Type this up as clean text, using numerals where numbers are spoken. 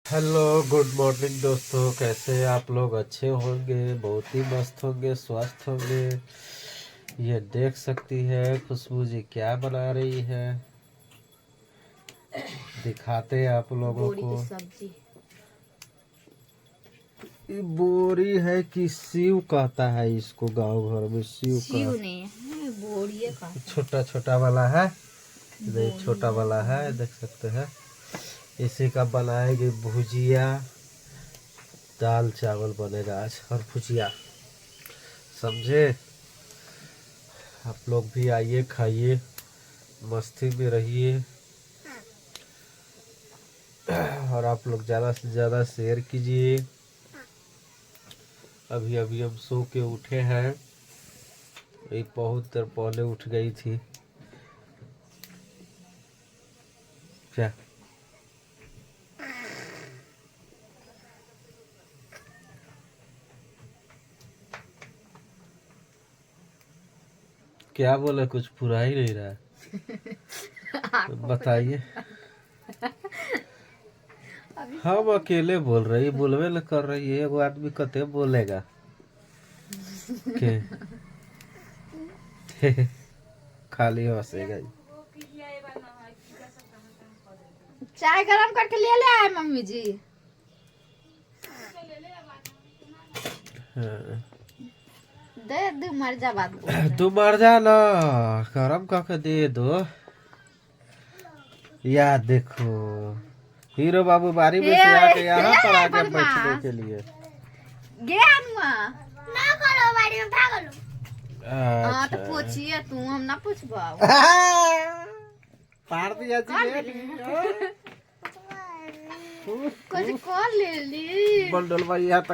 Hello good morning दोस्तों, कैसे आप लोग? अच्छे होंगे, बहुत ही मस्त होंगे, स्वस्थ होंगे। ये देख सकती है खुशबू जी क्या बना रही है, दिखाते हैं आप लोगों बोरी को। की सब्जी। ये बोरी है कि सीव कहता है इसको, गांव घर में सीव सीव का नहीं है, बोरिए का। छोटा छोटा वाला है। ये बोरी छोटा है, वाला है, देख सकते हैं। इसी का बनाएगी भुजिया, दाल चावल बनेगा आज और भुजिया, समझे? आप लोग भी आइए, खाइए, मस्ती में रहिए और आप लोग ज़्यादा से ज़्यादा शेयर कीजिए। अभी अभी हम सो के उठे हैं, एक बहुत देर पहले उठ गई थी। क्या क्या बोले? कुछ पूरा ही नहीं रहा है, बताइए। हम अकेले बोल रही, बोलवे न कर रही है, एगो आदमी कते बोलेगा के खाली हंसेगा। चाय गरम करके ले आए मम्मी जी। हाँ। दे दो मर्जा बात बोल रहे हैं। तू मर जा ना, गरम करके दे दो। यार देखो, हीरो बाबू बारी में से आके यहाँ पर आ गया बैठने के लिए। ना करो बाड़ी में भागलो। हाँ तो अच्छा, पूछिए, तू हम ना पूछबा। पार दिया जी। कुछ कर ले ली। बंडल भाई यहाँ तक